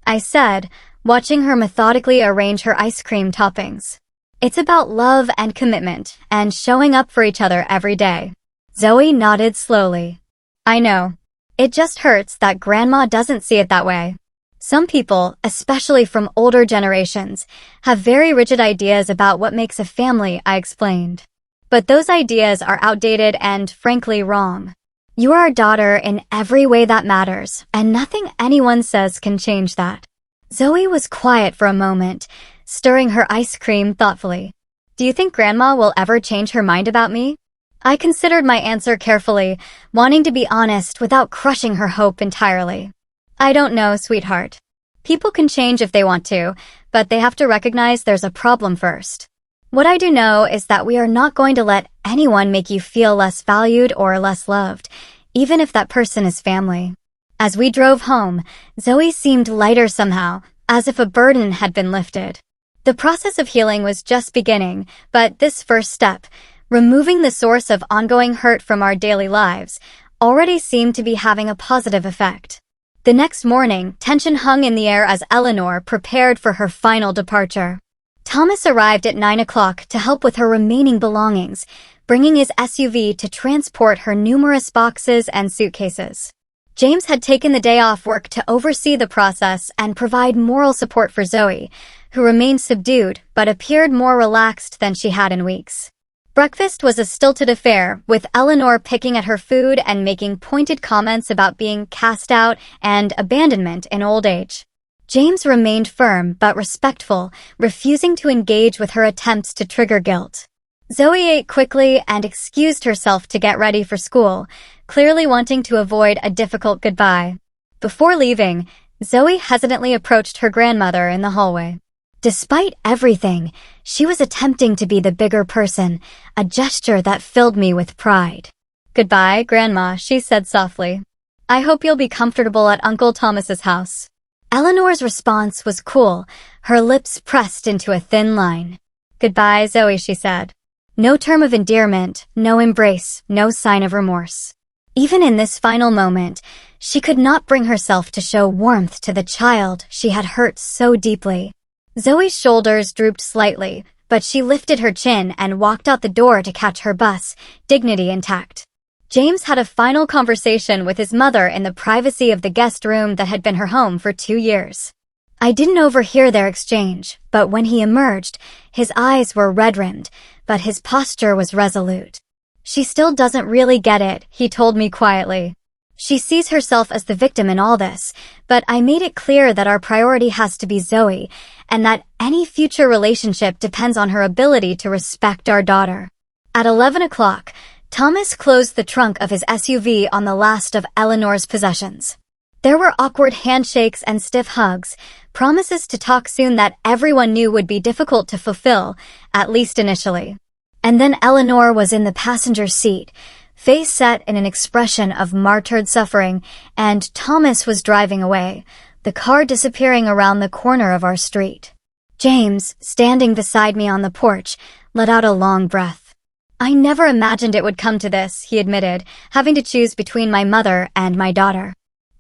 I said, watching her methodically arrange her ice cream toppings. It's about love and commitment, and showing up for each other every day. Zoe nodded slowly. I know. It just hurts that Grandma doesn't see it that way. Some people, especially from older generations, have very rigid ideas about what makes a family, I explained. But those ideas are outdated and, frankly, wrong. You are a daughter in every way that matters, and nothing anyone says can change that. Zoe was quiet for a moment, stirring her ice cream thoughtfully. Do you think Grandma will ever change her mind about me? I considered my answer carefully, wanting to be honest without crushing her hope entirely. I don't know, sweetheart. People can change if they want to, but they have to recognize there's a problem first. What I do know is that we are not going to let anyone make you feel less valued or less loved, even if that person is family. As we drove home, Zoe seemed lighter somehow, as if a burden had been lifted. The process of healing was just beginning, but this first step, removing the source of ongoing hurt from our daily lives, already seemed to be having a positive effect. The next morning, tension hung in the air as Eleanor prepared for her final departure. Thomas arrived at 9 o'clock to help with her remaining belongings, bringing his SUV to transport her numerous boxes and suitcases. James had taken the day off work to oversee the process and provide moral support for Zoe, who remained subdued but appeared more relaxed than she had in weeks. Breakfast was a stilted affair, with Eleanor picking at her food and making pointed comments about being cast out and abandonment in old age. James remained firm but respectful, refusing to engage with her attempts to trigger guilt. Zoe ate quickly and excused herself to get ready for school, clearly wanting to avoid a difficult goodbye. Before leaving, Zoe hesitantly approached her grandmother in the hallway. Despite everything, she was attempting to be the bigger person, a gesture that filled me with pride. "Goodbye, Grandma," she said softly. "I hope you'll be comfortable at Uncle Thomas's house." Eleanor's response was cool, her lips pressed into a thin line. "Goodbye, Zoe," she said. No term of endearment, no embrace, no sign of remorse. Even in this final moment, she could not bring herself to show warmth to the child she had hurt so deeply. Zoe's shoulders drooped slightly, but she lifted her chin and walked out the door to catch her bus, dignity intact. James had a final conversation with his mother in the privacy of the guest room that had been her home for 2 years. I didn't overhear their exchange, but when he emerged, his eyes were red-rimmed, but his posture was resolute. "She still doesn't really get it," he told me quietly. "She sees herself as the victim in all this, but I made it clear that our priority has to be Zoe, and that any future relationship depends on her ability to respect our daughter." At 11 o'clock, Thomas closed the trunk of his SUV on the last of Eleanor's possessions. There were awkward handshakes and stiff hugs, promises to talk soon that everyone knew would be difficult to fulfill, at least initially. And then Eleanor was in the passenger seat, face set in an expression of martyred suffering, and Thomas was driving away, the car disappearing around the corner of our street. James, standing beside me on the porch, let out a long breath. "I never imagined it would come to this," he admitted, having to choose between my mother and my daughter.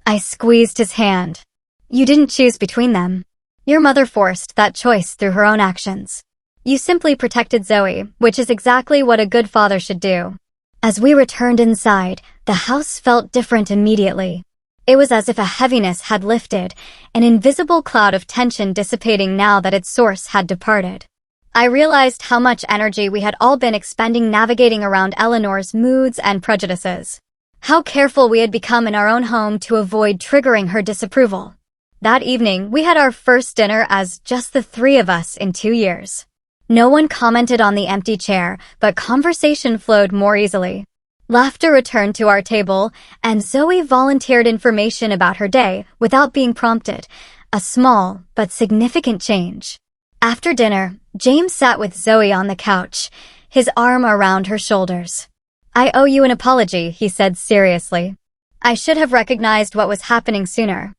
I squeezed his hand. "You didn't choose between them. Your mother forced that choice through her own actions. You simply protected Zoe, which is exactly what a good father should do." As we returned inside, the house felt different immediately. It was as if a heaviness had lifted, an invisible cloud of tension dissipating now that its source had departed. I realized how much energy we had all been expending navigating around Eleanor's moods and prejudices. How careful we had become in our own home to avoid triggering her disapproval. That evening, we had our first dinner as just the 3 of us in 2 years. No one commented on the empty chair, but conversation flowed more easily. Laughter returned to our table, and Zoe volunteered information about her day without being prompted, a small but significant change. After dinner, James sat with Zoe on the couch, his arm around her shoulders. "I owe you an apology," he said seriously. "I should have recognized what was happening sooner.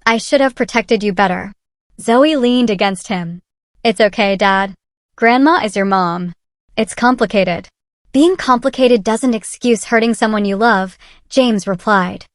I should have protected you better." Zoe leaned against him. "It's okay, Dad. Grandma is your mom. It's complicated." "Being complicated doesn't excuse hurting someone you love," James replied.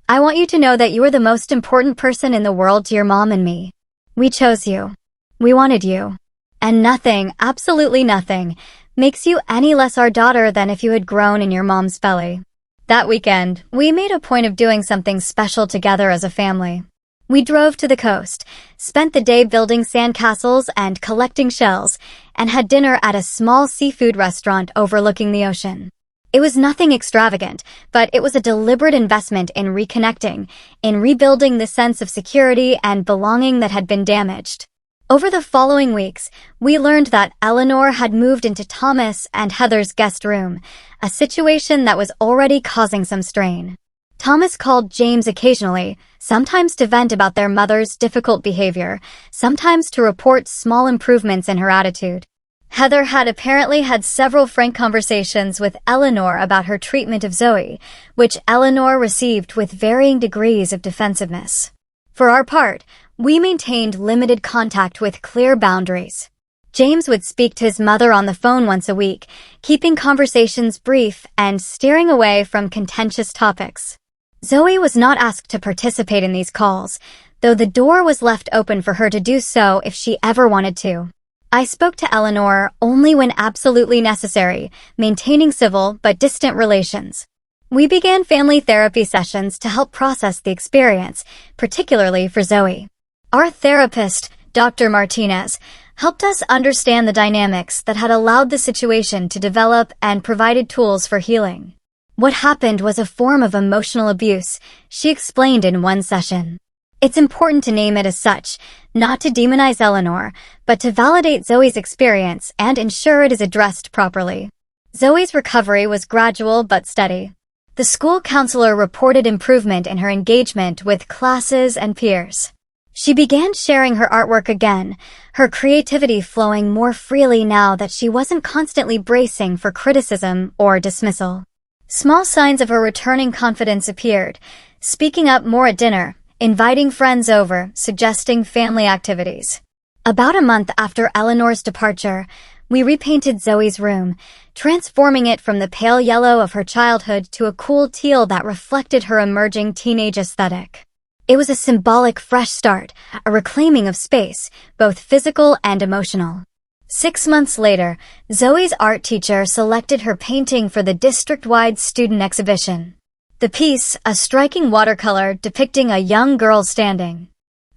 "I want you to know that you are the most important person in the world to your mom and me. We chose you. We wanted you. And nothing, absolutely nothing, makes you any less our daughter than if you had grown in your mom's belly." That weekend, we made a point of doing something special together as a family. We drove to the coast, spent the day building sandcastles and collecting shells, and had dinner at a small seafood restaurant overlooking the ocean. It was nothing extravagant, but it was a deliberate investment in reconnecting, in rebuilding the sense of security and belonging that had been damaged. Over the following weeks, we learned that Eleanor had moved into Thomas and Heather's guest room, a situation that was already causing some strain. Thomas called James occasionally, sometimes to vent about their mother's difficult behavior, sometimes to report small improvements in her attitude. Heather had apparently had several frank conversations with Eleanor about her treatment of Zoe, which Eleanor received with varying degrees of defensiveness. For our part, we maintained limited contact with clear boundaries. James would speak to his mother on the phone once a week, keeping conversations brief and steering away from contentious topics. Zoe was not asked to participate in these calls, though the door was left open for her to do so if she ever wanted to. I spoke to Eleanor only when absolutely necessary, maintaining civil but distant relations. We began family therapy sessions to help process the experience, particularly for Zoe. Our therapist, Dr. Martinez, helped us understand the dynamics that had allowed the situation to develop and provided tools for healing. What happened was a form of emotional abuse, she explained in one session. It's important to name it as such, not to demonize Eleanor, but to validate Zoe's experience and ensure it is addressed properly. Zoe's recovery was gradual but steady. The school counselor reported improvement in her engagement with classes and peers. She began sharing her artwork again, her creativity flowing more freely now that she wasn't constantly bracing for criticism or dismissal. Small signs of her returning confidence appeared, speaking up more at dinner, inviting friends over, suggesting family activities. About a month after Eleanor's departure, we repainted Zoe's room, transforming it from the pale yellow of her childhood to a cool teal that reflected her emerging teenage aesthetic. It was a symbolic fresh start, a reclaiming of space, both physical and emotional. 6 months later, Zoe's art teacher selected her painting for the district-wide student exhibition. The piece, a striking watercolor depicting a young girl standing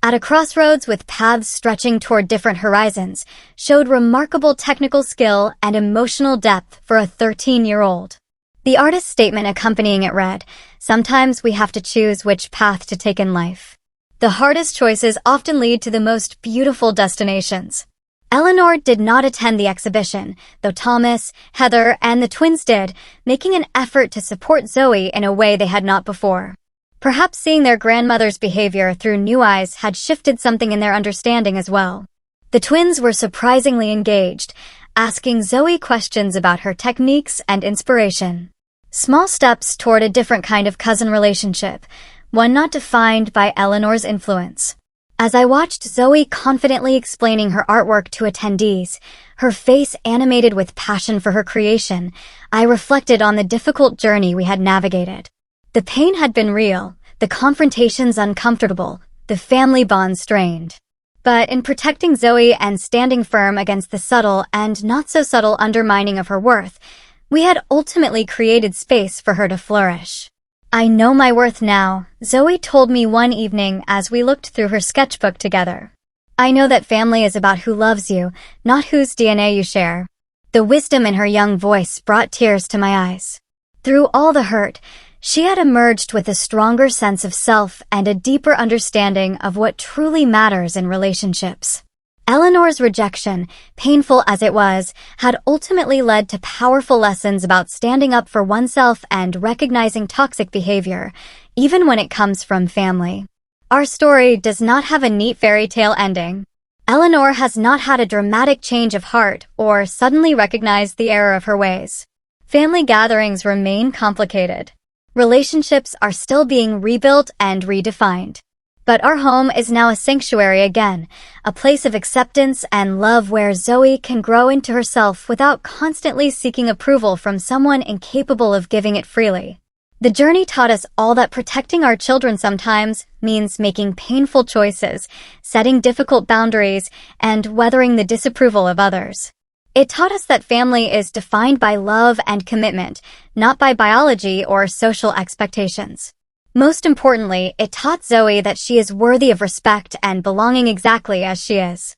at a crossroads with paths stretching toward different horizons, showed remarkable technical skill and emotional depth for a 13-year-old. The artist's statement accompanying it read, "Sometimes we have to choose which path to take in life. The hardest choices often lead to the most beautiful destinations." Eleanor did not attend the exhibition, though Thomas, Heather, and the twins did, making an effort to support Zoe in a way they had not before. Perhaps seeing their grandmother's behavior through new eyes had shifted something in their understanding as well. The twins were surprisingly engaged, asking Zoe questions about her techniques and inspiration. Small steps toward a different kind of cousin relationship, one not defined by Eleanor's influence. As I watched Zoe confidently explaining her artwork to attendees, her face animated with passion for her creation, I reflected on the difficult journey we had navigated. The pain had been real, the confrontations uncomfortable, the family bond strained. But in protecting Zoe and standing firm against the subtle and not-so-subtle undermining of her worth, we had ultimately created space for her to flourish. "I know my worth now," Zoe told me one evening as we looked through her sketchbook together. "I know that family is about who loves you, not whose DNA you share." The wisdom in her young voice brought tears to my eyes. Through all the hurt, she had emerged with a stronger sense of self and a deeper understanding of what truly matters in relationships. Eleanor's rejection, painful as it was, had ultimately led to powerful lessons about standing up for oneself and recognizing toxic behavior, even when it comes from family. Our story does not have a neat fairy tale ending. Eleanor has not had a dramatic change of heart or suddenly recognized the error of her ways. Family gatherings remain complicated. Relationships are still being rebuilt and redefined. But our home is now a sanctuary again, a place of acceptance and love where Zoe can grow into herself without constantly seeking approval from someone incapable of giving it freely. The journey taught us all that protecting our children sometimes means making painful choices, setting difficult boundaries, and weathering the disapproval of others. It taught us that family is defined by love and commitment, not by biology or social expectations. Most importantly, it taught Zoe that she is worthy of respect and belonging exactly as she is.